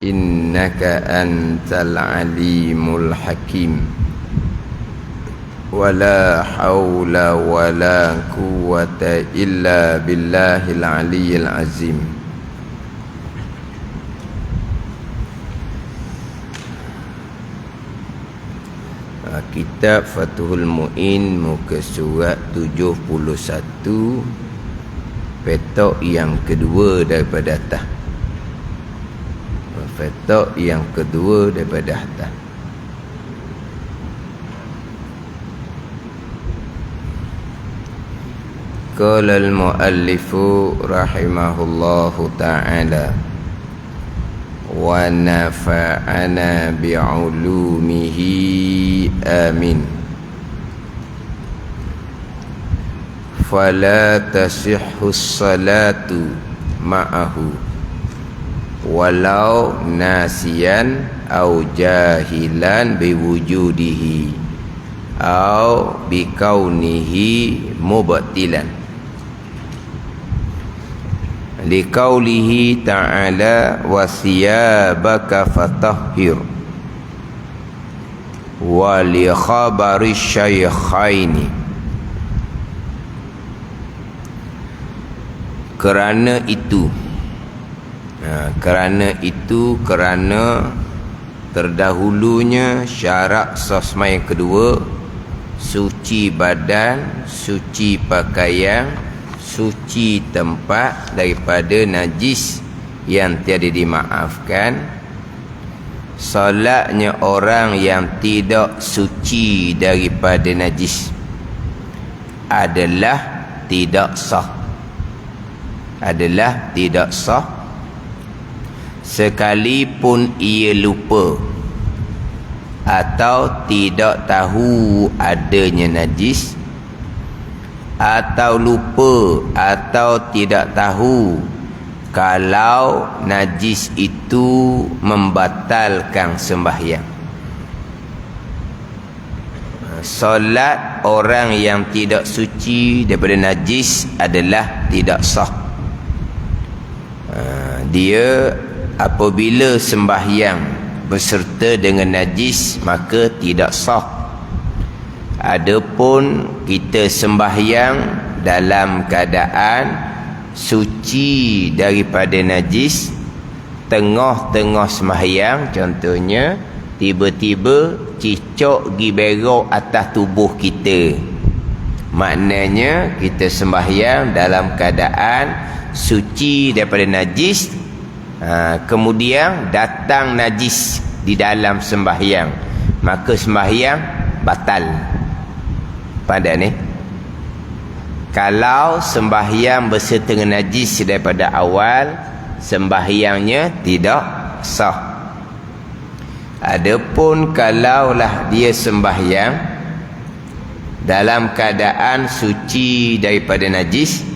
Innaka antal alimul hakim. Wala hawla wala quwwata illa billahil aliyyil azim. Kitab Fathul Mu'in, muka surat 71, petok yang kedua daripada atas. Petok yang kedua daripada atas. Qala al-muallifu rahimahullahu ta'ala wa nafa'ana bi'ulumihi amin. Fala tasihhu salatu ma'ahu walau nasiyan au jahilan biwujudihi au bikaunihi mubtilan. Liqaulihi ta'ala wa siyabaka fatahhir, wa li khabari syaikhaini. Kerana itu, kerana terdahulunya syarat sosma yang kedua, suci badan, suci pakaian, suci tempat daripada najis yang tiada dimaafkan. Solatnya orang yang tidak suci daripada najis adalah tidak sah. Adalah tidak sah sekalipun ia lupa atau tidak tahu adanya najis, atau lupa atau tidak tahu kalau najis itu membatalkan sembahyang. Solat orang yang tidak suci daripada najis adalah tidak sah. Dia apabila sembahyang berserta dengan najis maka tidak sah. Adapun kita sembahyang dalam keadaan suci daripada najis, tengah-tengah sembahyang contohnya tiba-tiba cicak gi berok atas tubuh kita, maknanya kita sembahyang dalam keadaan suci daripada najis. Kemudian datang najis di dalam sembahyang, maka sembahyang batal. Pada ni, kalau sembahyang berserta dengan najis daripada awal, sembahyangnya tidak sah. Adapun kalaulah dia sembahyang dalam keadaan suci daripada najis,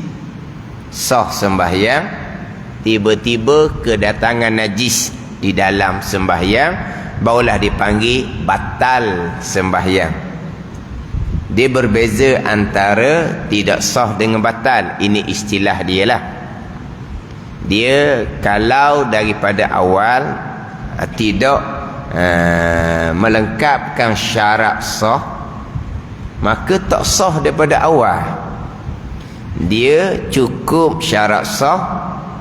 sah sembahyang. Tiba-tiba kedatangan najis di dalam sembahyang, barulah dipanggil batal sembahyang. Dia berbeza antara tidak sah dengan batal. Ini istilah dia lah. Dia kalau daripada awal tidak melengkapkan syarat sah, maka tak sah daripada awal. Dia cukup syarat sah,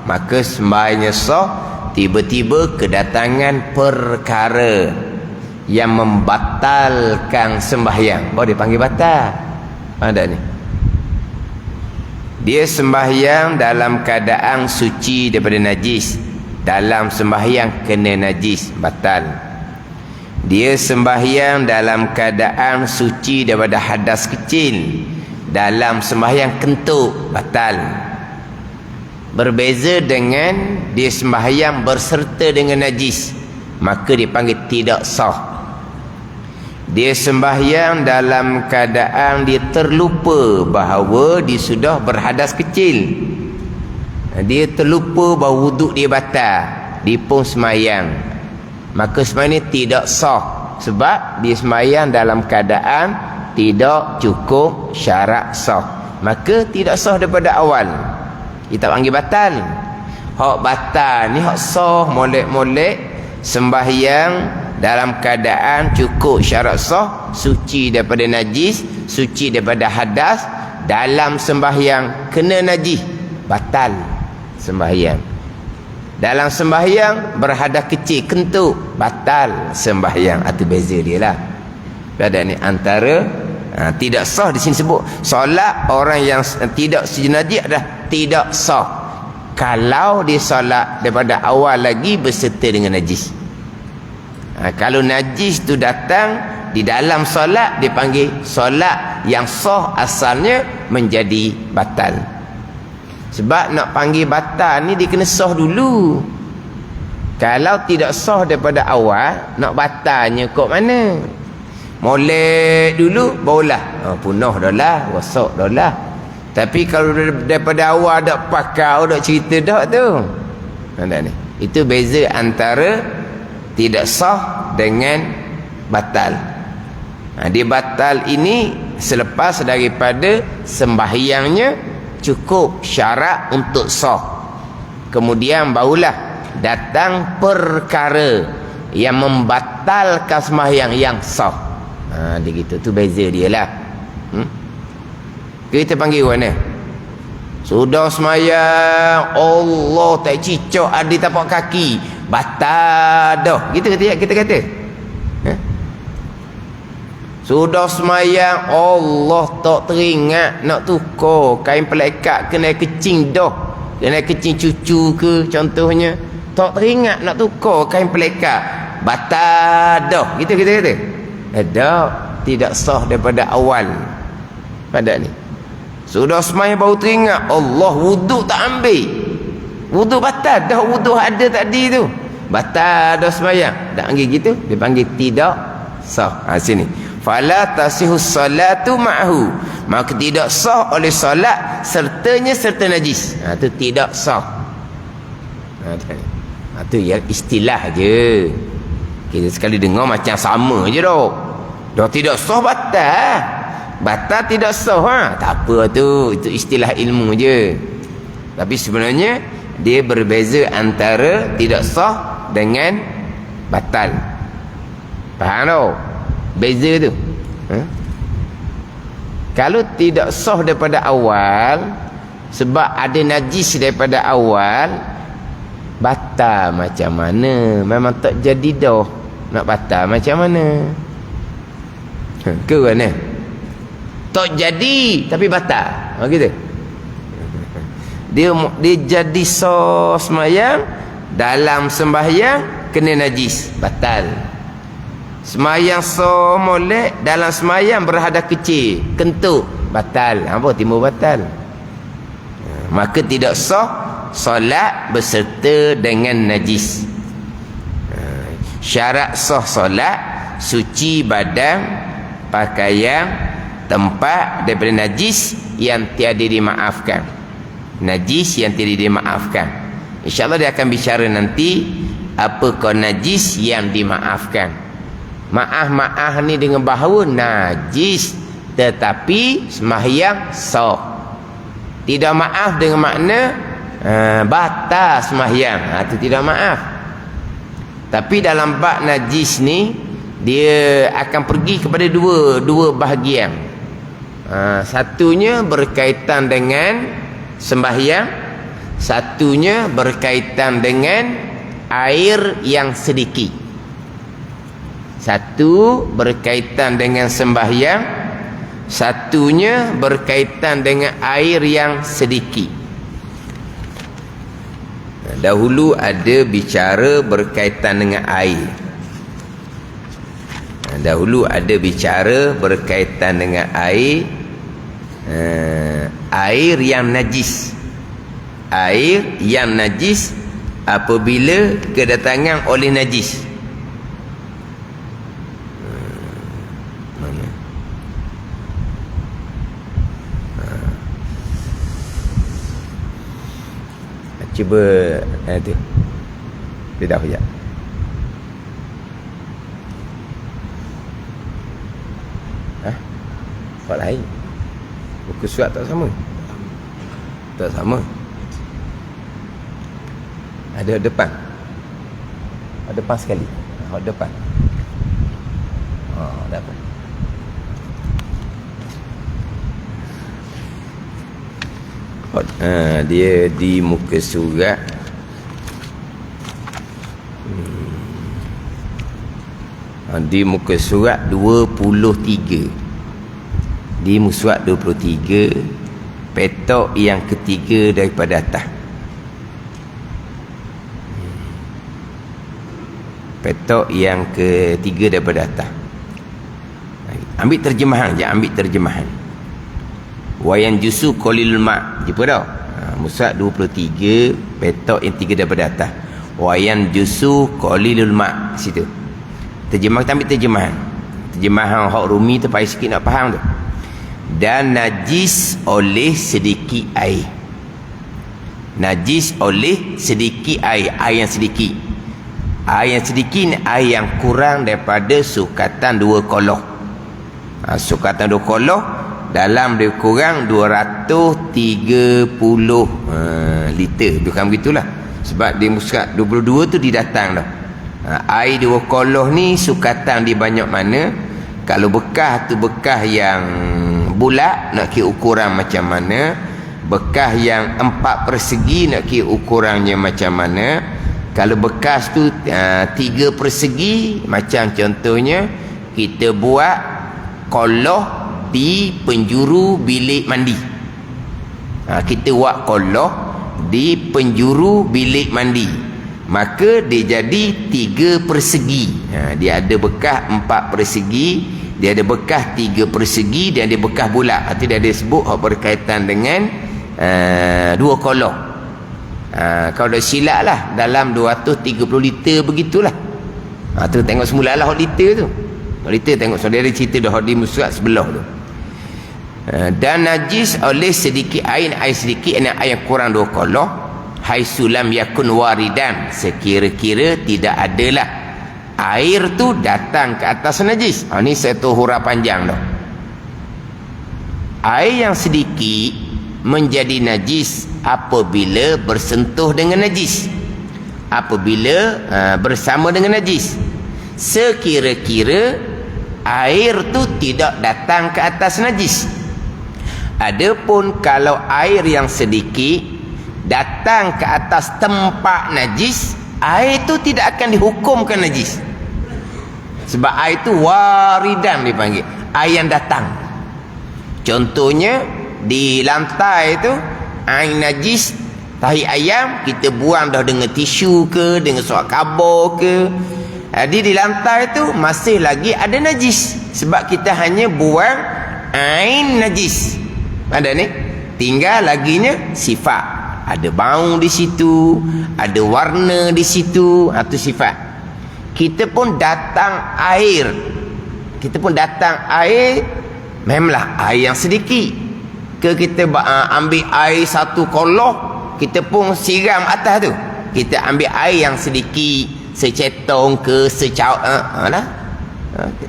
maka sembahyangnya sah. Tiba-tiba kedatangan perkara yang membatalkan sembahyang, baru dipanggil batal. Ada ni, dia sembahyang dalam keadaan suci daripada najis, dalam sembahyang kena najis, batal. Dia sembahyang dalam keadaan suci daripada hadas kecil, dalam sembahyang kentut, batal. Berbeza dengan dia sembahyang berserta dengan najis, maka dipanggil tidak sah. Dia sembahyang dalam keadaan dia terlupa bahawa dia sudah berhadas kecil. Dia terlupa bahawa wuduk dia batal, dia pun sembahyang, maka sembahyang ini tidak sah, sebab dia sembahyang dalam keadaan tidak cukup syarat sah, maka tidak sah daripada awal. Kita panggil batal. Hak batal ni hak sah molek-molek sembahyang dalam keadaan cukup syarat sah, suci daripada najis, suci daripada hadas. Dalam sembahyang kena najis, batal sembahyang. Dalam sembahyang berhadas kecil, kentut, batal sembahyang. Itu beza dia lah. Pada ni antara tidak sah di sini sebut solat orang yang tidak sejenajis dah tidak sah kalau dia solat daripada awal lagi berserta dengan najis. Kalau najis tu datang di dalam solat, dipanggil solat yang sah asalnya menjadi batal. Sebab nak panggil batal ni dia kena sah dulu. Kalau tidak sah daripada awal, nak batalnya kok mana? Molek dulu barulah punah dah lah, rosak dah lah. Tapi kalau daripada awal dak pakau, dak cerita dak tu. Nampak ni? Itu beza antara tidak sah dengan batal. Dia batal ini selepas daripada sembahyangnya cukup syarat untuk sah. Kemudian barulah datang perkara yang membatalkan sembahyang yang sah. Dia gitu. Tu beza dia lah. Kita panggil mana? Sudah sembahyang, Allah tak cicak ada tapak kaki, batal dah. Kita kata. Sudah sembahyang, Allah tak teringat nak tukar kain pelekat kena kecing dah, kena kecing cucu ke contohnya, tak teringat nak tukar kain pelekat, batal dah. Kita kata tidak sah daripada awal. Pada ni sudah sembahyang baru teringat, Allah wuduk tak ambil, wuduk batal dah, wuduk ada tadi tu, batal dah sembahyang. Tak panggil gitu, dia panggil tidak sah. Sini fala tasihus salatu ma'hu, maka tidak sah oleh solat sertanya serta najis. Itu tidak sah. Itu ya istilah je. Kita sekali dengar macam sama je dah. Dah tidak sah batal. Batal tidak sah. Tak apa tu. Itu istilah ilmu je. Tapi sebenarnya dia berbeza antara tidak sah dengan batal. Faham tak? Beza tu. Kalau tidak sah daripada awal sebab ada najis daripada awal, batal macam mana? Memang tak jadi dah. Nak batal macam mana? Ke mana? Tak jadi tapi batal. Gitu. Dia jadi sah sembahyang, dalam sembahyang kena najis, batal. Semayang sah molek, dalam semayang berhadas kecil, kentut, batal. Apa timbul batal? Maka tidak sah solat berserta dengan najis. Syarat sah solat suci badan, pakaian, tempat daripada najis yang tiada dimaafkan. Najis yang tiada dimaafkan. InsyaAllah dia akan bicara nanti apakah najis yang dimaafkan. Maaf ni dengan bahawa najis tetapi sembahyang sah. Tidak maaf dengan makna batal sembahyang. Itu tidak maaf. Tapi dalam bab najis ni dia akan pergi kepada dua bahagian. Satunya berkaitan dengan sembahyang, satunya berkaitan dengan air yang sedikit. Satu berkaitan dengan sembahyang, satunya berkaitan dengan air yang sedikit. Dahulu ada bicara berkaitan dengan air. Dahulu ada bicara berkaitan dengan air, air yang najis. Air yang najis apabila kedatangan oleh najis. Cuba tu. Dia dah sekejap. Buat lain. Buku surat tak sama. Tak sama. Ada depan. depan sekali. Depan. Dapat. Dia di muka surat di muka surat 23. Di muka surat 23, petok yang ketiga daripada atas. Petok yang ketiga daripada atas. Ambil terjemahan je, ambil terjemahan. Wayan jusu qalilul ma'. Jumpa dah? Musa 23, petok yang tiga daripada atas. Wayan jusu qalilul ma'. Situ. Terjemah, kita ambil terjemahan. Terjemahan hak Rumi tu payah sikit nak faham tu. Dan najis oleh sedikit air. Najis oleh sedikit air. Air yang sedikit. Air yang sedikit ni air yang kurang daripada sukatan 2 koloh. Sukatan 2 koloh dalam dia kurang 230 liter. Bukan begitulah. Sebab di muskat 22 tu didatang dah. Air 2 koloh ni sukatan di banyak mana. Kalau bekas tu bekas yang bulat, nak kira ukuran macam mana. Bekas yang 4 persegi, nak kira ukurannya macam mana. Kalau bekas tu 3 persegi, macam contohnya kita buat koloh di penjuru bilik mandi. Kita buat koloh di penjuru bilik mandi, maka dia jadi 3 persegi. Dia ada bekas 4 persegi, dia ada bekas 3 persegi, dia ada bekas bulat. Itu dia ada sebut berkaitan dengan 2 koloh. Kalau dah silap lah, dalam 230 liter begitulah. Tu tengok semula lah liter tu. Liter tengok saudara cerita dah di musrat sebelah tu. Dan najis oleh sedikit air sedikit, air yang kurang 2 koloh. Haisulam yakun waridan, sekira-kira tidak adalah air tu datang ke atas najis. Ni satu huruf panjang dah. Air yang sedikit menjadi najis apabila bersentuh dengan najis, apabila bersama dengan najis, sekira-kira air tu tidak datang ke atas najis. Adapun kalau air yang sedikit datang ke atas tempat najis, air itu tidak akan dihukumkan najis. Sebab air itu waridan dipanggil, air yang datang. Contohnya di lantai itu air najis, tahi ayam kita buang dah dengan tisu ke, dengan surat khabar ke. Jadi di lantai itu masih lagi ada najis, sebab kita hanya buang air najis. Ada ni, tinggal laginya sifat. Ada bau di situ, ada warna di situ, itu sifat. Kita pun datang air. Kita pun datang air, memanglah air yang sedikit. Ke kita ambil air 1 koloh, kita pun siram atas tu. Kita ambil air yang sedikit, secetong ke secauk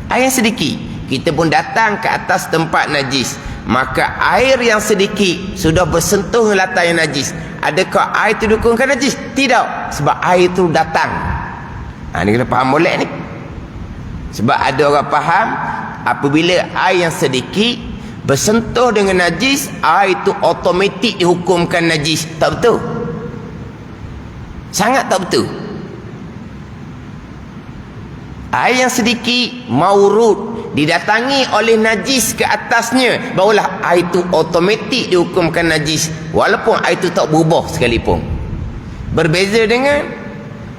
air yang sedikit, kita pun datang ke atas tempat najis, maka air yang sedikit sudah bersentuh dengan latar yang najis. Adakah air itu dukungkan najis? Tidak, sebab air itu datang. Ni kena faham molek ni. Sebab ada orang faham apabila air yang sedikit bersentuh dengan najis, air itu automatik dihukumkan najis. Tak betul, sangat tak betul. Air yang sedikit maurud, didatangi oleh najis ke atasnya, barulah air itu automatik dihukumkan najis, walaupun air itu tak berubah sekalipun. Berbeza dengan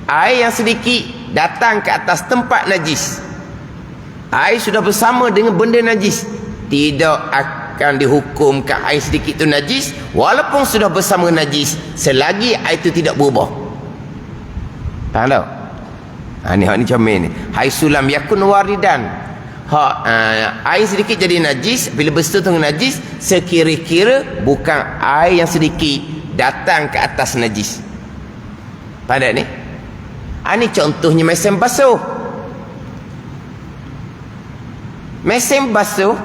air yang sedikit datang ke atas tempat najis, air sudah bersama dengan benda najis, tidak akan dihukumkan air sedikit itu najis, walaupun sudah bersama najis, selagi air itu tidak berubah. Faham tak? Ni comel ni. Haisulam yakun waridan, air sedikit jadi najis bila bersentuh dengan najis, sekira-kira bukan air yang sedikit datang ke atas najis. Pada ni, ni contohnya mesin basuh. Mesin basuh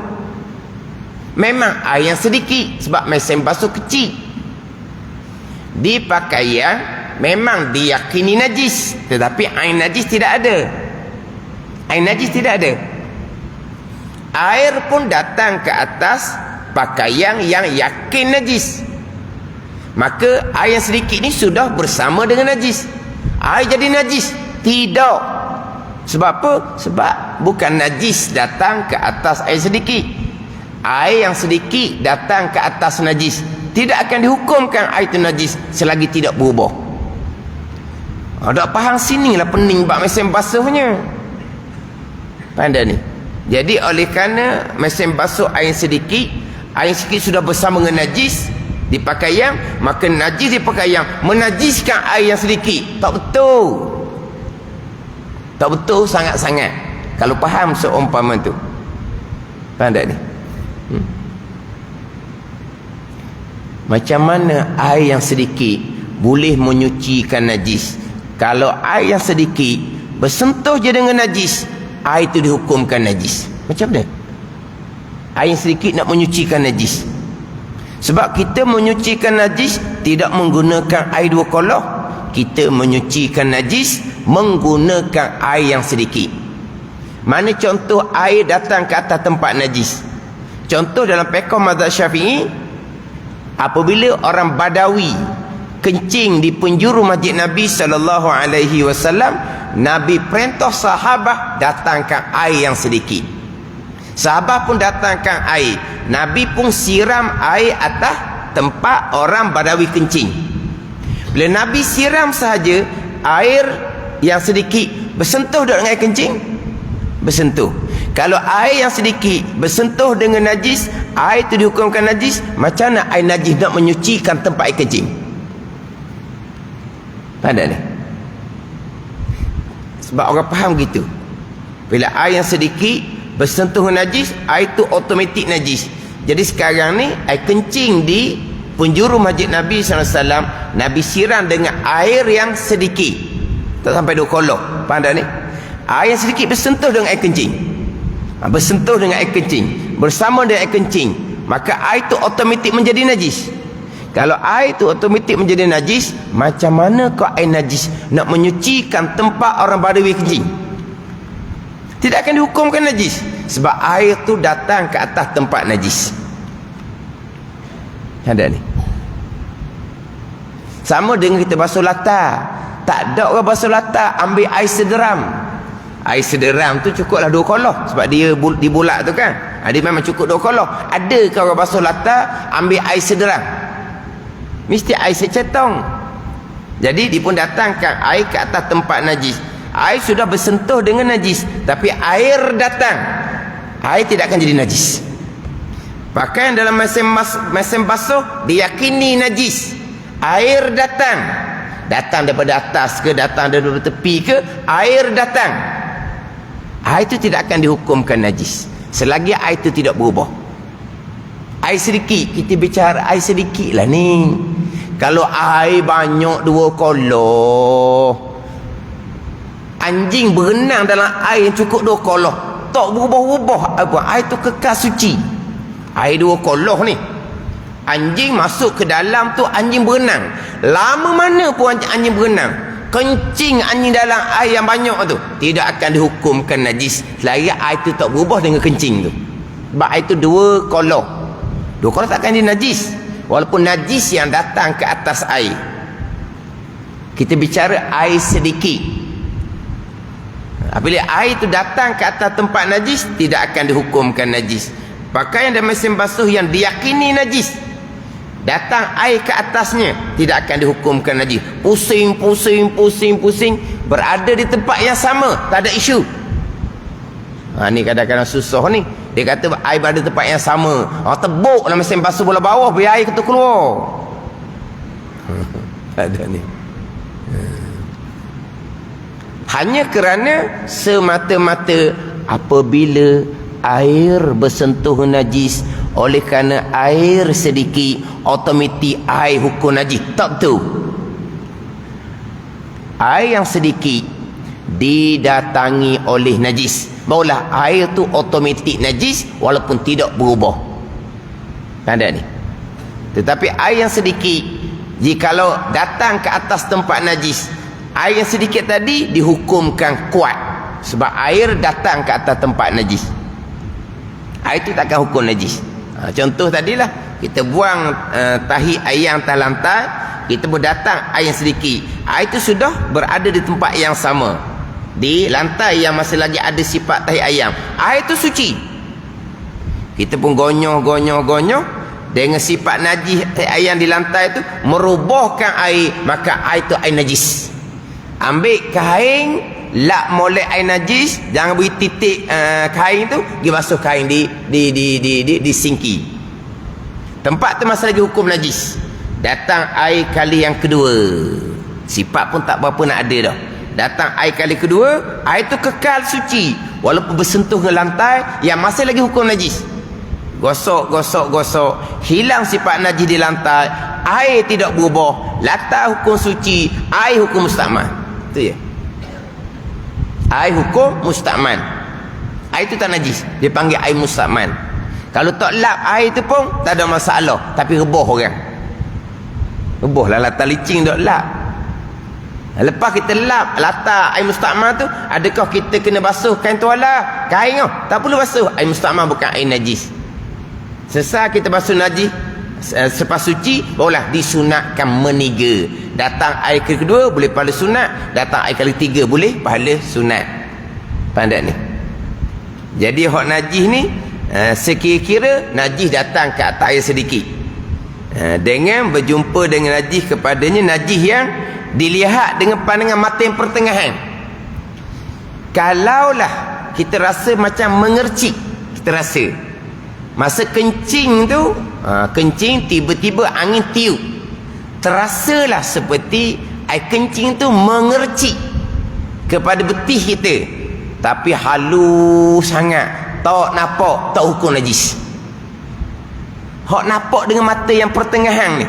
memang air yang sedikit, sebab mesin basuh kecil. Di pakaian memang diyakini najis, tetapi air najis tidak ada. Air najis tidak ada. Air pun datang ke atas pakaian yang yakin najis. Maka air yang sedikit ni sudah bersama dengan najis. Air jadi najis? Tidak. Sebab apa? Sebab bukan najis datang ke atas air sedikit. Air yang sedikit datang ke atas najis. Tidak akan dihukumkan air itu najis selagi tidak berubah. Tak faham sinilah pening bab mesin basuhnya. Pandai ni. Jadi oleh kerana mesin basuh air sedikit sudah bersama dengan najis di pakaian, maka najis di pakaian menajiskan air yang sedikit. Tak betul. Tak betul sangat-sangat kalau faham seumpama tu. Faham tak ni? Macam mana air yang sedikit boleh menyucikan najis? Kalau air yang sedikit bersentuh je dengan najis, air itu dihukumkan najis. Macam mana? Air yang sedikit nak menyucikan najis. Sebab kita menyucikan najis tidak menggunakan air dua kolah. Kita menyucikan najis menggunakan air yang sedikit. Mana contoh air datang ke atas tempat najis? Contoh dalam fiqh mazhab Syafi'i, apabila orang Badawi kencing di penjuru masjid Nabi SAW, Nabi perintah sahabat datangkan air yang sedikit. Sahabat pun datangkan air. Nabi pun siram air atas tempat orang Badawi kencing. Bila Nabi siram sahaja, air yang sedikit bersentuh dengan air kencing? Bersentuh. Kalau air yang sedikit bersentuh dengan najis, air itu dihukumkan najis. Macam mana air najis nak menyucikan tempat air kencing? Ada ni. Sebab orang faham gitu. Bila air yang sedikit bersentuh dengan najis, air itu automatik najis. Jadi sekarang ni air kencing di penjuru masjid Nabi SAW, Nabi siram dengan air yang sedikit, tak sampai 2 kolok. Faham tak ni? Air yang sedikit bersentuh dengan air kencing, bersentuh dengan air kencing, bersama dengan air kencing, maka air itu automatik menjadi najis. Kalau air itu automatik menjadi najis, macam mana kau air najis nak menyucikan tempat orang Badawi kencing? Tidak akan dihukumkan najis. Sebab air itu datang ke atas tempat najis. Ada ni. Sama dengan kita basuh latar. Tak ada orang basuh latar ambil air sederam. Air sederam tu cukuplah 2 kolok. Sebab dia dibulat tu kan. Dia memang cukup 2 kolok. Adakah orang basuh latar ambil air sederam? Mesti air secetong. Jadi dia pun datangkan air ke atas tempat najis. Air sudah bersentuh dengan najis, tapi air datang, air tidak akan jadi najis. Pakaian dalam mesin basuh diyakini najis. Air datang daripada atas ke, datang daripada tepi ke, air datang, air itu tidak akan dihukumkan najis selagi air itu tidak berubah. Air sedikit, kita bicara air sedikit lah ni. Kalau air banyak 2 kolok, anjing berenang dalam air yang cukup 2 kolok, tak berubah-ubah apa, air tu kekal suci. Air 2 kolok ni, anjing masuk ke dalam tu, anjing berenang lama mana pun anjing berenang, kencing anjing dalam air yang banyak tu, tidak akan dihukumkan najis selagi air tu tak berubah dengan kencing tu. Sebab air tu 2 kolok, 2 kolok tak akan jadi najis walaupun najis yang datang ke atas air. Kita bicara air sedikit. Apabila air itu datang ke atas tempat najis, tidak akan dihukumkan najis. Pakaian dan mesin basuh yang diyakini najis, datang air ke atasnya, tidak akan dihukumkan najis. Pusing, berada di tempat yang sama, tak ada isu. Ni kadang-kadang susah ni. Dia kata air berada di tempat yang sama, tebuk dalam mesin basuh bola bawah, biar air itu keluar. Ada ni. Hanya kerana semata-mata apabila air bersentuh najis, oleh kerana air sedikit, automatik air hukum najis. Tak betul. Air yang sedikit didatangi oleh najis, barulah air tu automatik najis walaupun tidak berubah. Ada ni. Tetapi air yang sedikit Jikalau datang ke atas tempat najis, air yang sedikit tadi dihukumkan kuat, sebab air datang ke atas tempat najis. Air itu takkan hukum najis. Contoh tadilah, kita buang tahi ayam atas lantai, kita berdatang air yang sedikit, air itu sudah berada di tempat yang sama, di lantai yang masih lagi ada sifat tahi ayam. Air itu suci. Kita pun gonyoh dengan sifat najis tahi ayam di lantai itu, merubahkan air, maka air itu air najis. Ambil kain, lap molek air najis, jangan beri titik kain tu, pergi basuh kain di sinki. Tempat tu masih lagi hukum najis. Datang air kali yang kedua, sifat pun tak berapa nak ada dah. Datang air kali kedua, air tu kekal suci walaupun bersentuh dengan lantai yang masih lagi hukum najis. Gosok, hilang sifat najis di lantai, air tidak berubah, lantai hukum suci, air hukum mustakmal. Itu ya. Air hukum mustakmal. Air itu tak najis, dia panggil air mustakmal. Kalau tak lap air tu pun tak ada masalah, tapi rebah orang. Rebah lah latar licin tak lap. Lepas kita lap latar air mustakmal tu, adakah kita kena basuh kain tuala? Kain tu tak perlu basuh. Air mustakmal bukan air najis. Selesai kita basuh najis, selepas suci, barulah disunatkan meniga. Datang air kedua boleh pahala sunat, datang air kali tiga boleh pahala sunat. Pandai ni. Jadi hak najis ni, sekira-kira najis datang ke atas air sedikit, dengan berjumpa dengan najis kepadanya, najis yang dilihat dengan pandangan mata yang pertengahan. Kalaulah kita rasa macam mengercik, kita rasa masa kencing tu, kencing tiba-tiba angin tiup, terasalah seperti air kencing tu mengercik kepada betih kita, tapi halus sangat, tak nampak, tak hukum najis. Hak nampak dengan mata yang pertengahan ni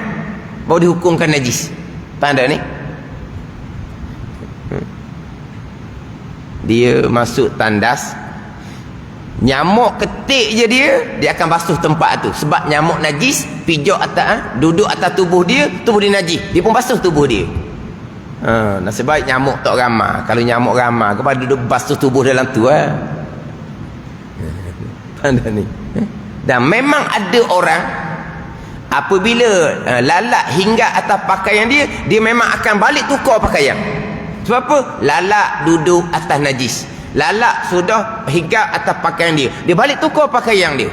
baru dihukumkan najis. Tanda ni dia masuk tandas, nyamuk ketik je dia akan basuh tempat tu, sebab nyamuk najis pijak atas, duduk atas tubuh dia najis, dia pun basuh tubuh dia. Nasib baik nyamuk tak ramai. Kalau nyamuk ramai, kepada duduk basuh tubuh dalam tu Tanda ni. Dan memang ada orang apabila lalat hingga atas pakaian dia memang akan balik tukar pakaian. Sebab apa? Lalat duduk atas najis, lalat sudah hingga atas pakaian dia balik tukar pakaian dia.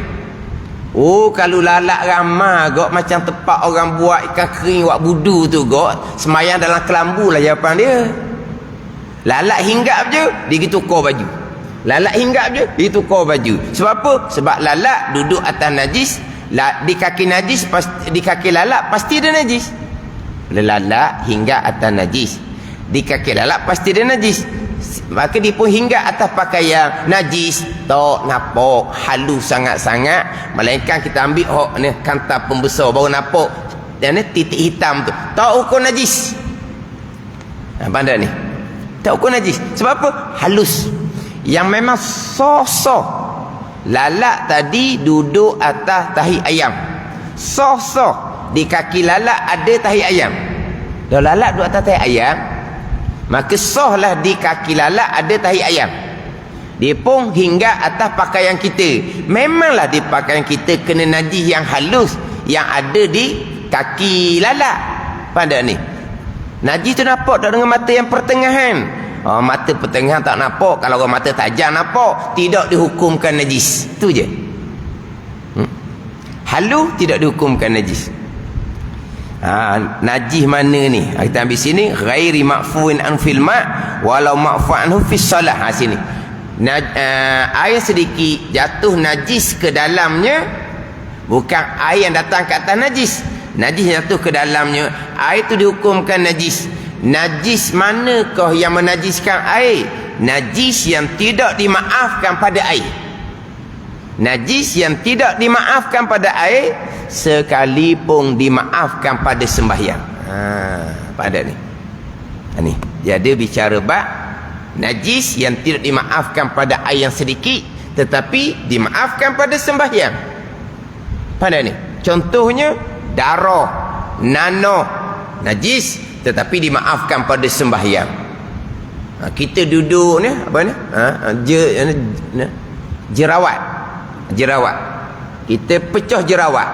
Kalau lalat ramai gok, macam tempat orang buat ikan kering buat budu tu gok, semayang dalam kelambu lah jawapan dia. Lalat hinggap je dia pergi tukar baju, lalat hinggap je dia tukar baju. Sebab apa? Sebab lalat duduk atas najis, di kaki najis, di kaki lalat pasti ada najis. Lalat hinggap atas najis, di kaki lalat pasti ada najis, maka dia pun hingga atas pakaian najis, tak nampak, halus sangat-sangat. Melainkan kita ambil ni kantar pembesar baru nampak, dan ni titik hitam tu, tak ukur najis. Pandai ni, tak ukur najis. Sebab apa? Halus, yang memang soh-soh. Lalat tadi duduk atas tahi ayam, soh-soh, di kaki lalat ada tahi ayam. Dah lalat duduk atas tahi ayam, maka sohlah di kaki lalat ada tahi ayam. Dia pun hingga atas pakaian kita. Memanglah di pakaian kita kena najis yang halus yang ada di kaki lalat. Pada ni najis tu nampak tak dengan mata yang pertengahan. Mata pertengahan tak nampak, kalau orang mata tajam nampak, tidak dihukumkan najis. Tu je. Halus tidak dihukumkan najis. Najis mana ni? Kita ambil sini, ghairi ma'fuin an fil ma' walau ma'fu anhu fis salah. Sini air sedikit jatuh najis ke dalamnya, bukan air yang datang ke atas najis. Najis jatuh ke dalamnya, air tu dihukumkan najis. Najis manakah yang menajiskan air? Najis yang tidak dimaafkan pada air. Najis yang tidak dimaafkan pada air, sekalipun dimaafkan pada sembahyang. Pada ni. Ni, jadi bicara bab najis yang tidak dimaafkan pada air yang sedikit, tetapi dimaafkan pada sembahyang. Pada ni. Contohnya darah, nanah, najis tetapi dimaafkan pada sembahyang. Kita duduk ni apa ni? Jerawat. Kita pecah jerawat.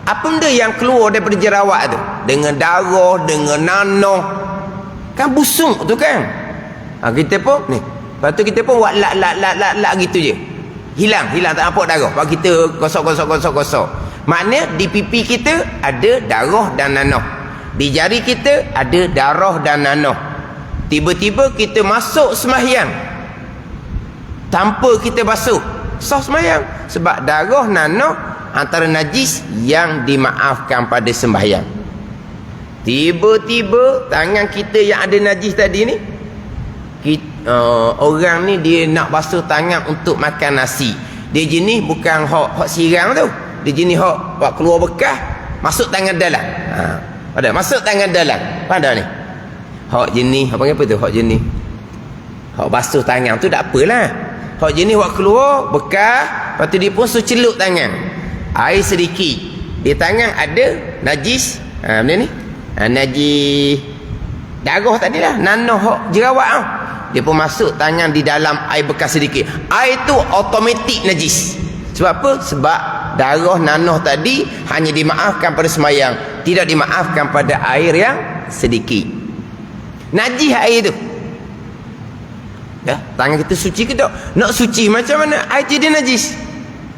Apa benda yang keluar daripada jerawat tu? Dengan darah, dengan nanah. Kan busuk tu kan? Kita pun ni. Lepas tu kita pun buat lak gitu je. Hilang tak nampak darah. Lepas kita gosok. Maknanya di pipi kita ada darah dan nanah. Di jari kita ada darah dan nanah. Tiba-tiba kita masuk sembahyang tanpa kita basuh, sah sembahyang. Sebab darah nanah antara najis yang dimaafkan pada sembahyang. Tiba-tiba tangan kita yang ada najis tadi ni, orang ni dia nak basuh tangan untuk makan nasi. Dia jenis bukan hak sirang tu. Dia jenis hak keluar bekas, masuk tangan dalam. Ada masuk tangan dalam. Pada ni. Hak jenis apa tu? Hak jenis hak basuh tangan tu tak apalah. Hak jenis hak keluar bekas, lepas tu dia pun celup tangan. Air sedikit. Di tangan ada najis. Benda ni. Najis darah tadilah, nanah hak jerawat tu. Dia pun masuk tangan di dalam air bekas sedikit. Air tu automatik najis. Sebab apa? Sebab darah nanah tadi hanya dimaafkan pada sembahyang, tidak dimaafkan pada air yang sedikit. Najis air tu. Ya, tangan kita suci ke tak? Nak suci macam mana? Air jadi najis.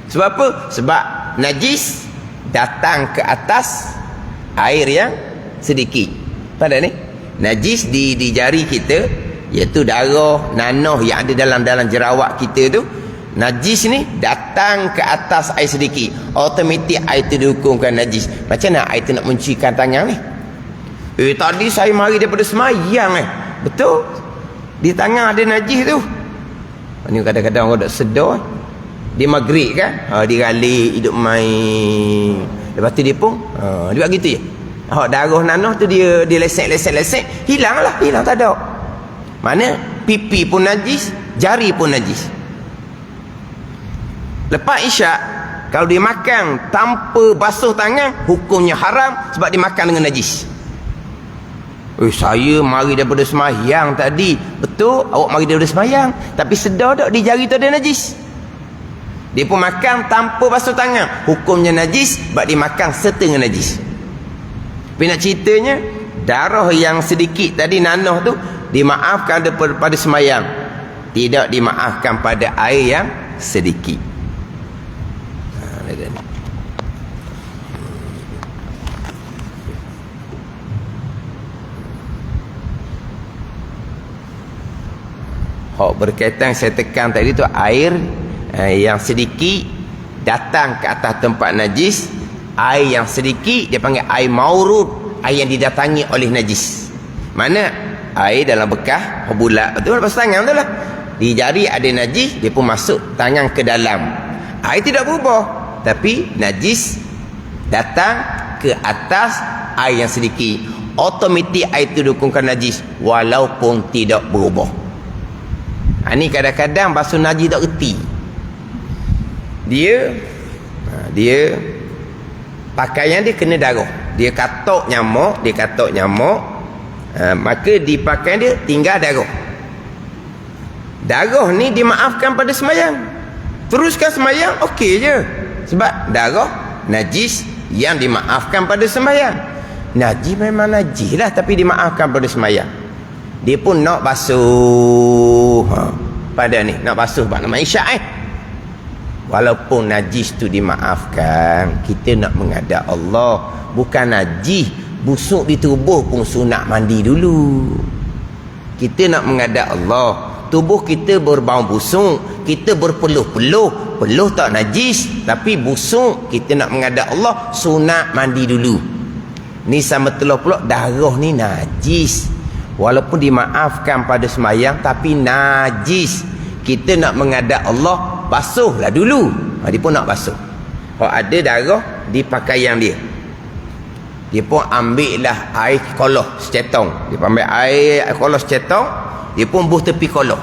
Sebab apa? Sebab najis datang ke atas air yang sedikit. Pada ni najis di jari kita, iaitu darah nanah yang ada dalam jerawat kita tu. Najis ni datang ke atas air sedikit, automatik air tu dihukumkan najis. Macam mana air tu nak mencucikan tangan ni? Tadi saya mari daripada semayang betul, di tangan ada najis tu. Ni kadang-kadang orang tak sedar. Dia maghrib kan, dia galik hidup main. Lepas tu dia pun dia buat gitu je. Darah nanah tu dia lesek, hilang tak ada. Mana pipi pun najis, jari pun najis. Lepas isyak, kalau dia makan tanpa basuh tangan, hukumnya haram sebab dia makan dengan najis. Saya mari daripada sembahyang tadi. Betul, awak mari daripada sembahyang, tapi sedar tak di jari tu ada najis. Dia pun makan tanpa basuh tangan, hukumnya najis sebab dia makan serta dengan najis. Tapi nak ceritanya, darah yang sedikit tadi nanah tu dimaafkan daripada sembahyang, tidak dimaafkan pada air yang sedikit. Berkaitan saya tekan tadi tu, air yang sedikit datang ke atas tempat najis. Air yang sedikit dia panggil air maurud, air yang didatangi oleh najis. Mana air dalam bekas bulat, betul lepas tangan tu lah. Di jari ada najis, dia pun masuk tangan ke dalam. Air tidak berubah, tapi najis datang ke atas air yang sedikit. Automatik air itu dihukumkan najis walaupun tidak berubah. Ini kadang-kadang basuh najis tak reti. Dia pakaian dia kena darah. Dia katok nyamuk, maka di pakaian dia tinggal darah. Darah ni dimaafkan pada sembahyang. Teruskan sembahyang okey je. Sebab darah najis yang dimaafkan pada sembahyang. Najis memang najis lah, tapi dimaafkan pada sembahyang. Dia pun nak basuh pada ni, nak basuh pada nama isyak walaupun najis tu dimaafkan. Kita nak menghadap Allah, bukan najis busuk di tubuh pun sunat mandi dulu. Kita nak menghadap Allah, tubuh kita berbau busuk, kita berpeluh-peluh, peluh tak najis tapi busuk, kita nak menghadap Allah, sunat mandi dulu. Ni sama telur pula, darah ni najis walaupun dimaafkan pada sembahyang tapi najis. Kita nak menghadap Allah, basuhlah dulu. Dia pun nak basuh. Kalau ada darah di pakaian dia, dia pun ambil lah air koloh secetong. Dia pun ambil air koloh secetong, dia pun buh tepi koloh.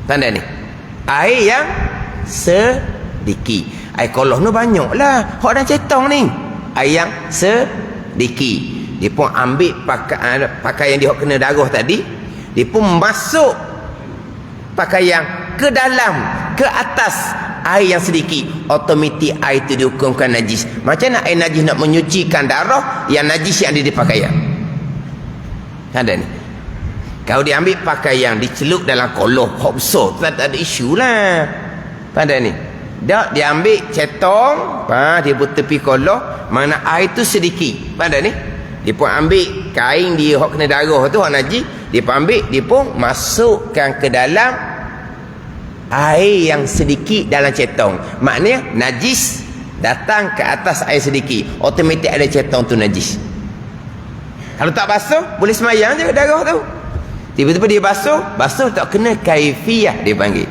Tanda ni air yang sedikit. Air koloh ni banyak lah, hak dah cetong ni air yang sedikit. dia pun ambil pakaian dia kena darah tadi, dia pun masuk pakaian ke dalam, ke atas air yang sedikit, automatik air itu dihukumkan najis. Macam mana air najis nak menyucikan darah yang najis yang ada di pakaian? Ada ni. Kalau dia ambil pakaian, dicelup dalam koloh hok besar, tak ada isu lah. Pada ni. Dia ambil cetong, dia pun tepi koloh, mana air tu sedikit. Pada ni. Dia pun ambil kain dia hok kena darah tu, hok najis, dia pun ambil, dia pun masukkan ke dalam air yang sedikit dalam cetong. Maknanya najis datang ke atas air sedikit, automatik ada cetong tu najis. Kalau tak basuh, boleh semayang je darah tu. Tiba-tiba dia basuh tak kena kaifiah dia panggil.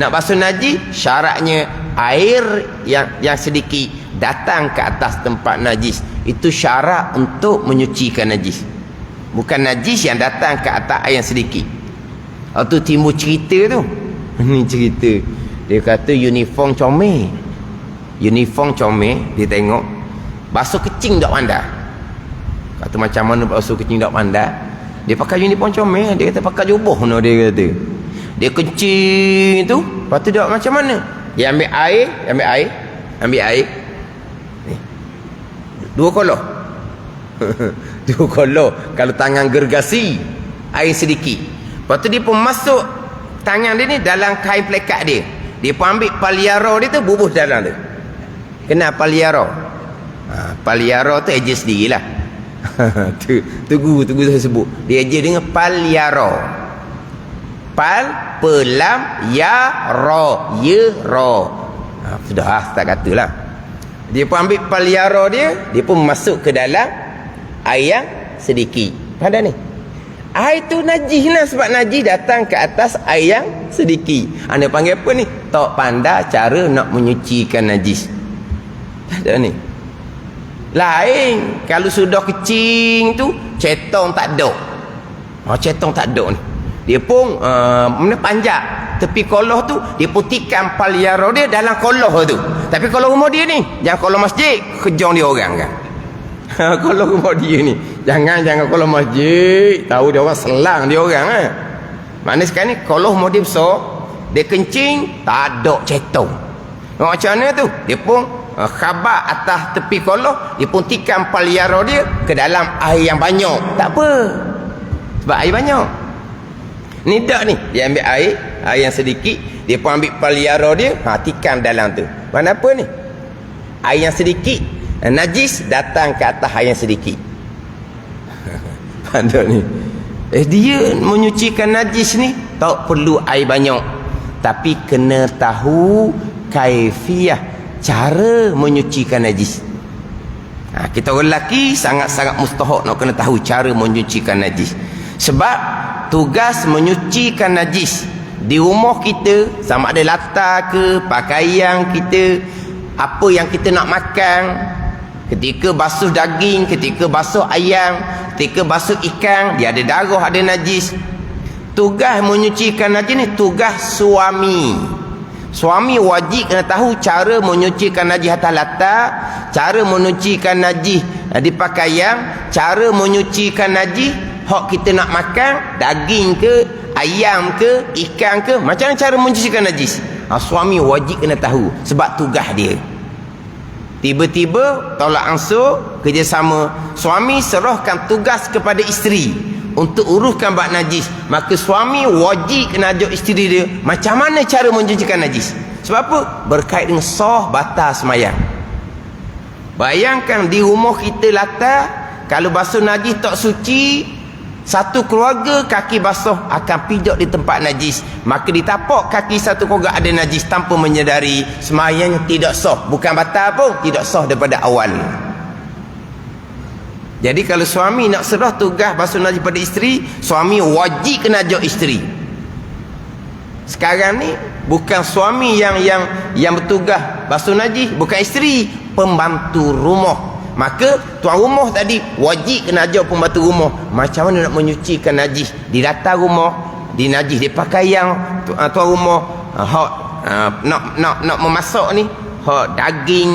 Nak basuh najis, syaratnya air yang sedikit datang ke atas tempat najis. Itu syarat untuk menyucikan najis. Bukan najis yang datang ke atas air yang sedikit. Itu timbul cerita tu. Ni cerita. Dia kata uniform comel. Uniform comel, dia tengok basuh kecing tak pandai. Kata macam mana basuh kecing tak pandai? Dia pakai uniform comel, dia kata pakai jubah no, dia kata. Dia kencing tu, lepas tu dia macam mana? Dia ambil air. Ni. 2 kolor. 2 kolor. Kalau tangan gergasi, air sedikit. Lepas tu dia pun masuk tangan dia ni dalam kain pelekat dia. Dia pun ambil paliaro dia tu, bubuh dalam tu. Kenal paliaro? Paliaro tu eja sendirilah. Tunggu saya sebut. Dia eja dengan paliaro. Pelam ya ro sudah tak katalah. Dia pun ambil paliaro dia pun masuk ke dalam air yang sedikit. Pada ni air tu najis lah, sebab najis datang ke atas air yang sedikit. Anda panggil apa ni? Tak pandai cara nak menyucikan najis. Ada ni lain. Kalau sudah kecing tu, cetong tak ada. Cetong tak ada ni, dia pun panjat tepi koloh tu, dia pun tikam paliaro dia dalam koloh tu. Tapi koloh rumah dia ni, jangan koloh masjid, kejong dia orang kan. Koloh rumah dia ni, jangan koloh masjid, tahu dia orang selang dia orang kan. Maknanya sekarang ni koloh rumah dia besar, dia kencing tak ada cetong. Macam mana tu? Dia pun khabar atas tepi koloh, dia pun tikam paliaro dia ke dalam air yang banyak. Tak apa, sebab air banyak. Ni tak ni, dia ambil air yang sedikit, dia pun ambil paliaro dia, tikam dalam tu. Mana apa ni? Air yang sedikit, najis datang ke atas air yang sedikit. Ada ni. Dia menyucikan najis ni tak perlu air banyak, tapi kena tahu kaifiah, cara menyucikan najis. Kita orang lelaki sangat-sangat mustahak nak kena tahu cara menyucikan najis. Sebab tugas menyucikan najis di rumah kita, sama ada latar ke, pakaian kita, apa yang kita nak makan, ketika basuh daging, ketika basuh ayam, ketika basuh ikan, dia ada darah, ada najis. Tugas menyucikan najis ni tugas suami. Suami wajib kena tahu cara menyucikan najis atas latar, cara menyucikan najis di pakaian, cara menyucikan najis hak kita nak makan, daging ke, ayam ke, ikan ke, macam mana cara menyucikan najis. Suami wajib kena tahu, sebab tugas dia. Tiba-tiba tolak ansur kerjasama, suami serahkan tugas kepada isteri untuk uruskan bab najis, maka suami wajib kena ajak isteri dia macam mana cara mencucikan najis. Sebab apa? Berkait dengan sah batal semayang. Bayangkan di rumah kita latar, kalau basuh najis tak suci, satu keluarga kaki basuh akan pijak di tempat najis, maka ditapak kaki satu keluarga ada najis tanpa menyedari, semayang tidak sah. Bukan batal pun, tidak sah daripada awal. Jadi kalau suami nak serah tugas basuh najis pada isteri, suami wajib kena ajak isteri. Sekarang ni bukan suami yang bertugas basuh najis, bukan isteri, pembantu rumah. Maka tuan rumah tadi wajib kena ajar pembantu rumah macam mana nak menyucikan najis di latar rumah, di najis di pakaian tuan rumah, nak memasak ni, daging,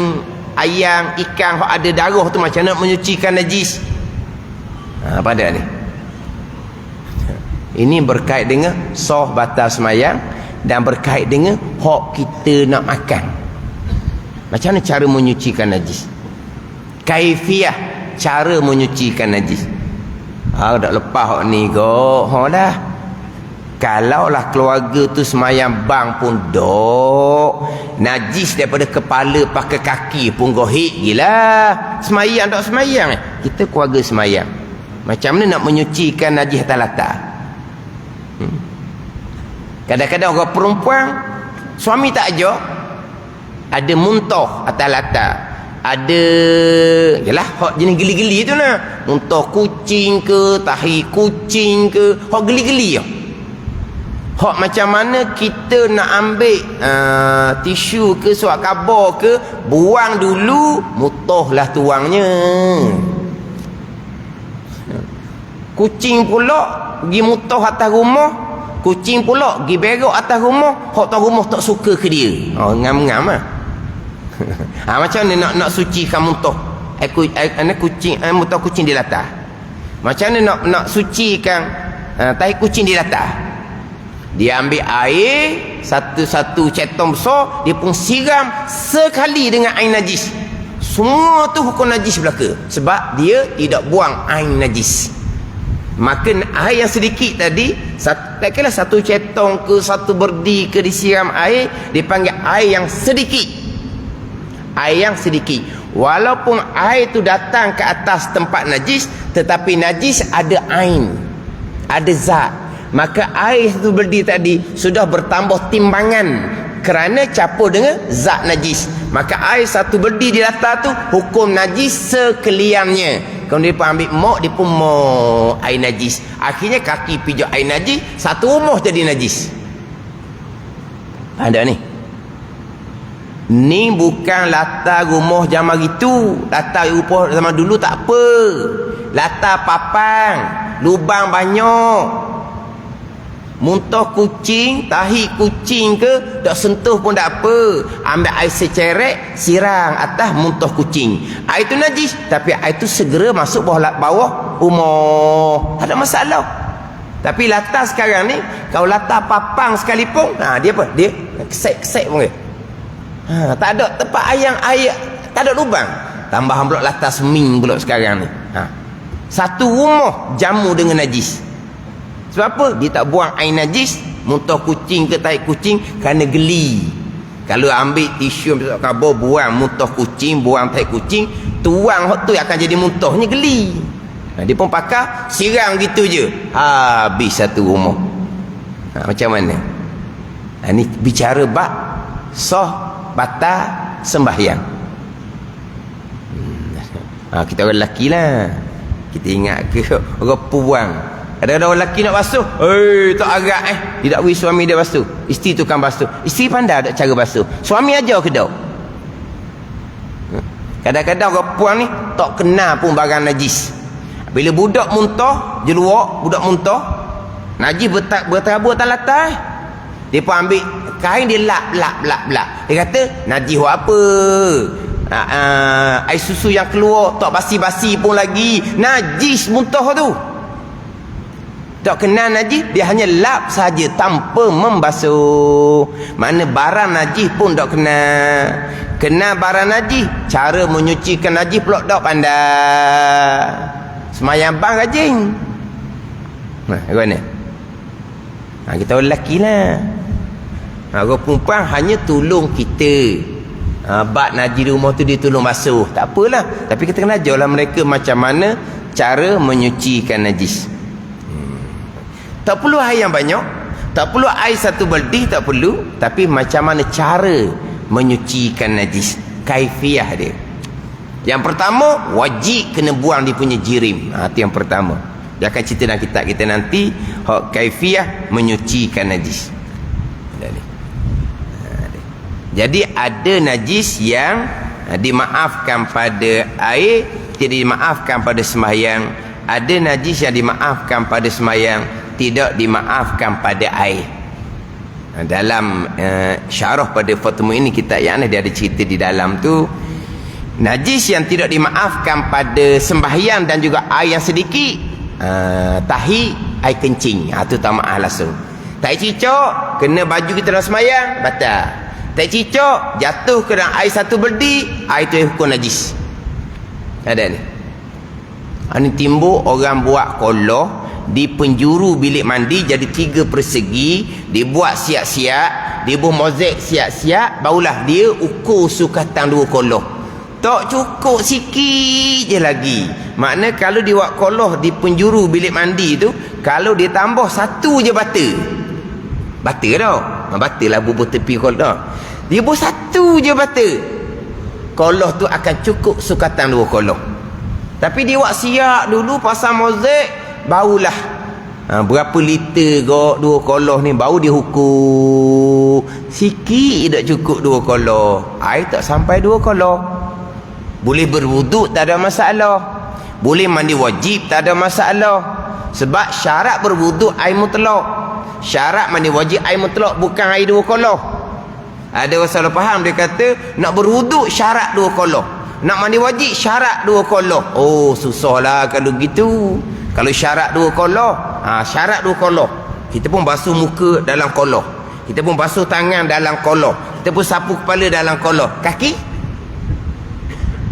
ayam, ikan ada darah tu macam mana nak menyucikan najis. Pada ni ini berkait dengan sah batal semayang dan berkait dengan hak kita nak makan. Macam mana cara menyucikan najis? Kaifiah cara menyucikan najis. Dah lepas hak ni kok. Dah. Kalaulah keluarga tu semayang bang pun dok, najis daripada kepala pakai kaki pun gohik gila. Semayang tak semayang kita keluarga semayang. Macam mana nak menyucikan najis atas latar? Kadang-kadang orang perempuan suami tak ajak, ada muntah atas latar, ada yalah hak jenis geli-geli tu lah, muntah kucing ke, tahi kucing ke, hak geli-geli je. Hak macam mana kita nak ambil tisu ke surat khabar ke, buang dulu, mutahlah tuangnya. Kucing pula pergi mutah atas rumah, kucing pula pergi berak atas rumah, hak tuan rumah tak suka ke dia. Ngam-ngam lah. Macam mana nak sucikan muntah kucing, muntah kucing di latar? Macam mana nak sucikan tahi kucing di latar? Dia ambil air satu ceton besar, dia pun siram sekali dengan air najis. Semua tu hukum najis belaka sebab dia tidak buang air najis. Maka air yang sedikit tadi, tak kira satu ceton ke satu berdi ke disiram air, dipanggil air yang sedikit. Air yang sedikit. Walaupun air tu datang ke atas tempat najis, tetapi najis ada ain, ada zat. Maka air satu berdi tadi sudah bertambah timbangan kerana campur dengan zat najis. Maka air satu berdi di latar tu hukum najis sekaliannya. Kalau dia pun ambil mok, dia pun mok air najis. Akhirnya kaki pijak air najis, satu rumah jadi najis. Ada ni. Ni bukan latar rumah zaman itu. Latar rumah zaman dulu tak apa. Latar papang, lubang banyak. Muntah kucing, tahi kucing ke, tak sentuh pun tak apa. Ambil air secerek, sirang atas muntah kucing. Air tu najis, tapi air tu segera masuk bawah rumah. Tak ada masalah. Tapi latar sekarang ni, kalau latar papang sekalipun, dia apa? Dia kesek-kesek pun ke? Tak ada tempat air, tak ada lubang. Tambahan pula latar seming pula sekarang ni. Satu rumah jamu dengan najis. Sebab apa? Dia tak buang air najis, muntah kucing ke tahi kucing kerana geli. Kalau ambil tisu besok kabur, buang muntah kucing, buang tahi kucing, tuang hot tu akan jadi muntahnya geli. Dia pun pakai sirang gitu je, habis satu rumah. Macam mana? Ni bicara bab sah batal sembahyang. Kita orang lelaki lah, kita ingat ke orang puang. Ada orang lelaki nak basuh, tak agak dia tak beri suami dia basuh, isteri tu kan basuh. Isteri pandai tak cara basuh, suami ajar ke tak? Kadang-kadang orang puan ni tak kenal pun barang najis. Bila budak muntah jeluak, budak muntah najis berterabur atas latar, dia pun ambil kain, dia lap. Dia kata najis buat apa? Air susu yang keluar tak basi-basi pun lagi, najis muntah tu. Tak kenal najis, dia hanya lap saja tanpa membasuh. Mana barang najis pun tak kenal barang najis, cara menyucikan najis pula tak pandai. Semayang bang rajin. Mana? Kita orang lelaki lah. Orang perempuan hanya tolong kita. Bak najis di rumah tu dia tolong basuh, tak apalah. Tapi kita kena ajarlah mereka macam mana cara menyucikan najis. Tak perlu air yang banyak, tak perlu air satu berdi, tak perlu. Tapi macam mana cara menyucikan najis, kaifiah dia. Yang pertama, wajib kena buang dia punya jirim. Itu yang pertama. Dia akan cerita dalam kitab kita nanti, kaifiah menyucikan najis. Jadi ada najis yang dimaafkan pada air, tidak dimaafkan pada sembahyang. Ada najis yang dimaafkan pada sembahyang, tidak dimaafkan pada air. Dalam syarah pada Fathul ini kitab yang dia ada cerita di dalam tu, najis yang tidak dimaafkan pada sembahyang dan juga air yang sedikit, tahi, air kencing. Tu tak maaf langsung. Tai cicak, kena baju kita dalam semayang, batal. Tai cicak, jatuh ke dalam air satu berdi, air tu hukum najis. Ada ni. Ini timbul orang buat kolah di penjuru bilik mandi jadi 3 persegi, dibuat siap-siap, dibuat mozaik siap-siap, barulah dia ukur sukatan 2 kolah. Tak cukup sikit je lagi. Makna kalau dia buat kolah di penjuru bilik mandi tu, kalau dia tambah 1 je bata. Bata dah. Bata lah bubur tepi kolah. Dia buat 1 je bata. Kolah tu akan cukup sukatan 2 kolah. Tapi dia buat siap dulu pasal mozaik, barulah berapa liter kau 2 kolah ni baru dihukum. Sikit tak cukup 2 kolah. Air tak sampai 2 kolah. Boleh berwuduk tak ada masalah. Boleh mandi wajib tak ada masalah. Sebab syarat berwuduk air mutlak. Syarat mandi wajib air mutlak, bukan air 2 kolah. Ada orang salah faham, dia kata nak berwuduk syarat 2 kolah, nak mandi wajib syarat 2 kolah. Oh, susahlah kalau gitu. Kalau syarat 2 kolah, syarat 2 kolah. Kita pun basuh muka dalam kolah. Kita pun basuh tangan dalam kolah. Kita pun sapu kepala dalam kolah. Kaki?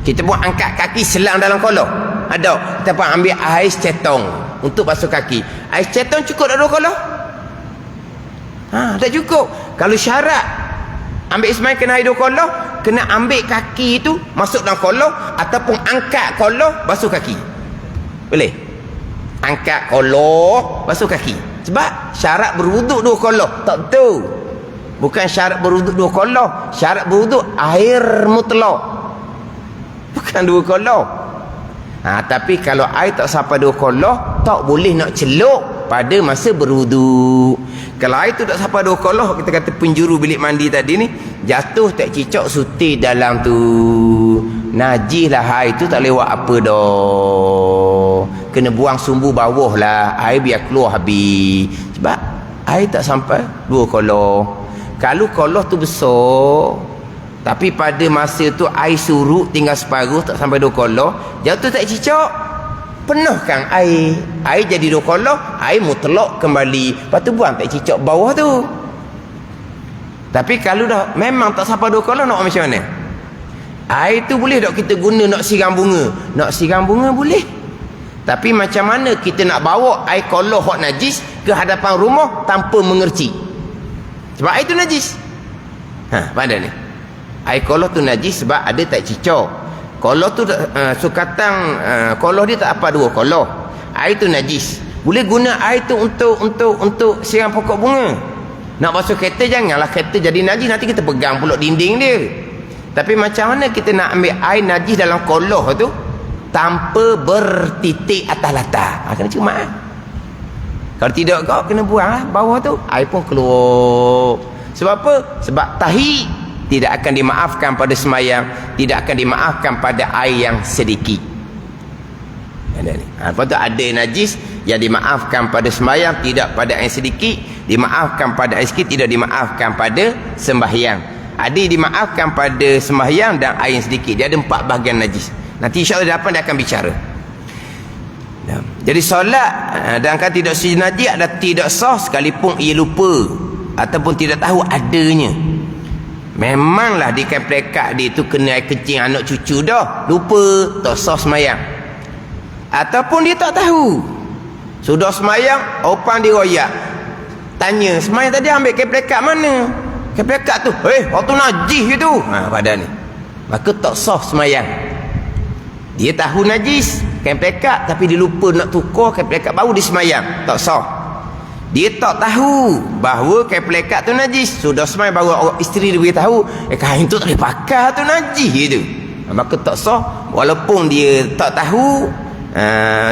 Kita pun angkat kaki selang dalam kolah. Ada. Kita pun ambil air cetong untuk basuh kaki. Air cetong cukup dah 2 kolah? Tak cukup. Kalau syarat ambil semayang kena air 2 kolah, kena ambil kaki itu masuk dalam kolah ataupun angkat kolah basuh kaki. Boleh? Angkat kolah basuh kaki. Sebab syarat berwuduk 2 kolah. Tak betul. Bukan syarat berwuduk 2 kolah. Syarat berwuduk air mutlak. Bukan 2 kolah. Tapi kalau air tak sampai 2 kolah, tak boleh nak celup pada masa berwuduk. Kalau air tu tak sampai 2 kolah, kita kata penjuru bilik mandi tadi ni, jatuh tak cicak suti dalam tu, najis lah air tu, tak lewat apa dah. Kena buang sumbu bawah lah, air biar keluar habis. Sebab air tak sampai 2 kolah. Kalau kolah tu besar, tapi pada masa tu air surut tinggal separuh, tak sampai 2 kolah, jatuh tak cicak, penuhkan air. Air jadi 2 kolah, air mutlak kembali. Lepas tu buang tak cicak bawah tu. Tapi kalau dah memang tak sampai 2 kolah, nak macam mana? Air tu boleh tak kita guna nak siram bunga? Nak siram bunga boleh. Tapi macam mana kita nak bawa air kolah hot najis ke hadapan rumah tanpa mengerci? Sebab air tu najis. Pada ni air kolah tu najis sebab ada tak cicak. Kolah tu sukatan kolah dia tak apa 2 kolah. Air tu najis. Boleh guna air tu untuk siram pokok bunga. Nak basuh kereta, janganlah kereta jadi najis, nanti kita pegang pula dinding dia. Tapi macam mana kita nak ambil air najis dalam kolah tu tanpa bertitik atas latar? Kena cuma. Kalau tidak kau kena buang lah bawah tu, air pun keluar. Sebab apa? Sebab tahi tidak akan dimaafkan pada semayang, tidak akan dimaafkan pada air yang sedikit. Lepas tu ada najis yang dimaafkan pada semayang, tidak pada air sedikit. Dimaafkan pada air sedikit, tidak dimaafkan pada sembahyang. Ada yang dimaafkan pada sembahyang dan air yang sedikit. Dia ada 4 bahagian najis. Nanti insyaAllah dia akan bicara. Jadi solat dan kan tidak najis ada tidak sah sekalipun ia lupa ataupun tidak tahu adanya. Memanglah di kain pelekat dia tu kena air kencing anak cucu dah, lupa, tak sah semayang. Ataupun dia tak tahu, sudah semayang, opang dia royak, tanya, semayang tadi ambil kain pelekat mana? Kain pelekat tu, waktu najis itu. Pada ni maka tak sah semayang. Dia tahu najis kain pelekat, tapi dia lupa nak tukar kain pelekat baru dia semayang, tak sah. Dia tak tahu bahawa kain pelekat tu najis, sudah semai baru isteri dia beritahu, kain tu tak boleh pakai tu najis gitu. Maka tak sah. Walaupun dia tak tahu,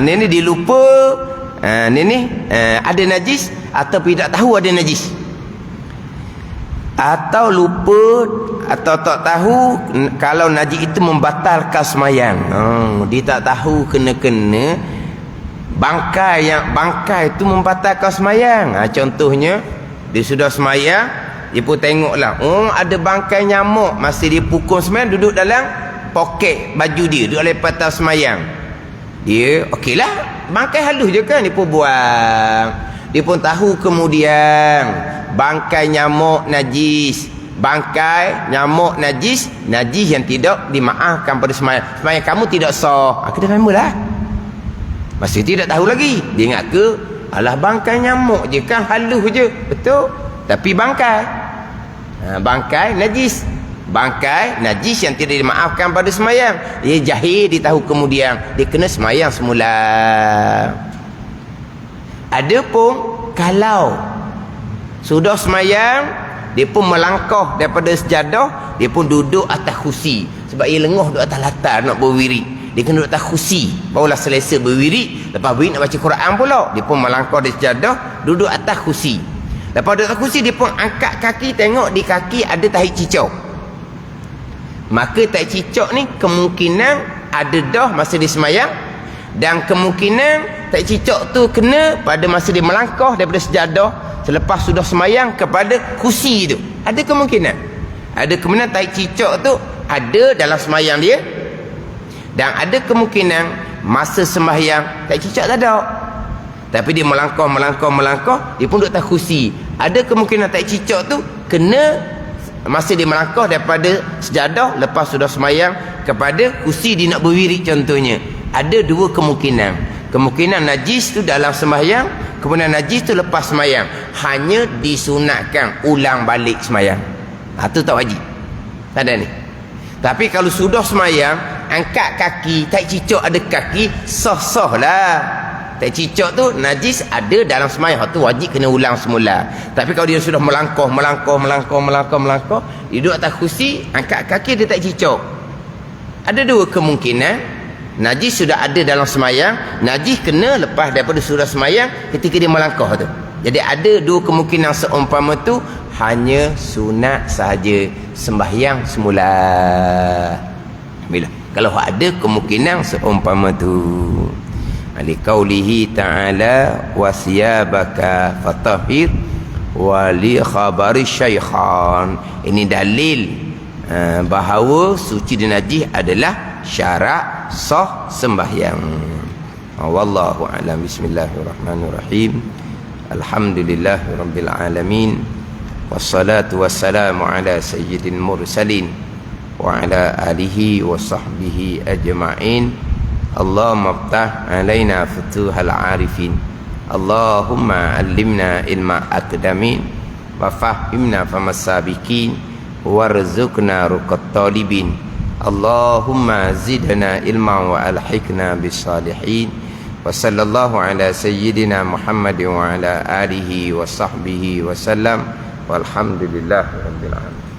ni dia lupa, ni ada najis, atau tidak tahu ada najis, atau lupa atau tak tahu kalau najis itu membatalkan semayang. Dia tak tahu kena-kena bangkai itu membatalkan semayang. Contohnya dia sudah semayang, dia pun tengoklah, ada bangkai nyamuk, masa dia pukul semayang duduk dalam poket baju dia, duduk lepas atas semayang. Dia okeylah, bangkai halus je kan, dia pun buang. Dia pun tahu kemudian bangkai nyamuk najis, bangkai nyamuk najis yang tidak dimaafkan pada sembahyang. Sembahyang kamu tidak sah. Kita terima lah. Masih tidak tahu lagi. Dia ingat ke alah bangkai nyamuk je kan, halus je. Betul. Tapi bangkai bangkai najis, bangkai najis yang tidak dimaafkan pada sembahyang. Dia jahil, dia tahu kemudian dia kena sembahyang semula. Adapun kalau sudah sembahyang, dia pun melangkah daripada sejadah, dia pun duduk atas kursi. Sebab ia lengah duduk atas latar nak berwirid. Dia kena duduk atas kursi, barulah selesa berwirid. Lepas berwirid nak baca Quran pula. Dia pun melangkah dari sejadah, duduk atas kursi. Lepas duduk atas kursi, dia pun angkat kaki, tengok di kaki ada tahi cicak. Maka tahi cicak ni kemungkinan ada dah masa dia sembahyang, dan kemungkinan tahi cicak tu kena pada masa dia melangkah daripada sejadah selepas sudah sembahyang kepada kursi tu. Ada kemungkinan. Ada kemungkinan tahi cicak tu ada dalam sembahyang dia, dan ada kemungkinan masa sembahyang tahi cicak tak ada, tapi dia melangkah, dia pun duduk atas kursi. Ada kemungkinan tahi cicak tu kena masa dia melangkah daripada sejadah lepas sudah sembahyang kepada kursi dia nak berwirid contohnya. Ada dua kemungkinan. Kemungkinan najis tu dalam sembahyang, kemudian najis tu lepas sembahyang. Hanya disunatkan ulang balik sembahyang. Itu tak wajib. Tak ada ni. Tapi kalau sudah sembahyang, angkat kaki, tahi cicak ada kaki, sah-sah lah. Tahi cicak tu najis ada dalam sembahyang, tu wajib kena ulang semula. Tapi kalau dia sudah melangkah, dia duduk atas kursi, angkat kaki, dia tahi cicak. Ada dua kemungkinan. Najis sudah ada dalam sembahyang, najis kena lepas daripada sudah sembahyang ketika dia melangkah tu. Jadi ada dua kemungkinan seumpama tu hanya sunat sahaja, sembahyang semula. Bila kalau ada kemungkinan seumpama tu. Ali qaulihi ta'ala wasiyabaka fatahhir wa li khabari syaikhan. Ini dalil bahawa suci dan najis adalah syarat sah sembahyang. Wallahu a'lam. Bismillahirrahmanirrahim. Alhamdulillahirabbil alamin. Wassalatu wassalamu ala sayyidil mursalin wa ala alihi wa sahbihi ajma'in. Allahumma iftah alaina futuhal arifin. Allahumma allimna ilma aqdamin wa fahimna famas sabiqin warzuqna ruqat talibin. Allahumma zidna ilma wa alhiqna bis salihin. Wa sallallahu ala sayyidina Muhammadin wa ala alihi wa sahbihi wa sallam. Walhamdulillahirabbil alamin.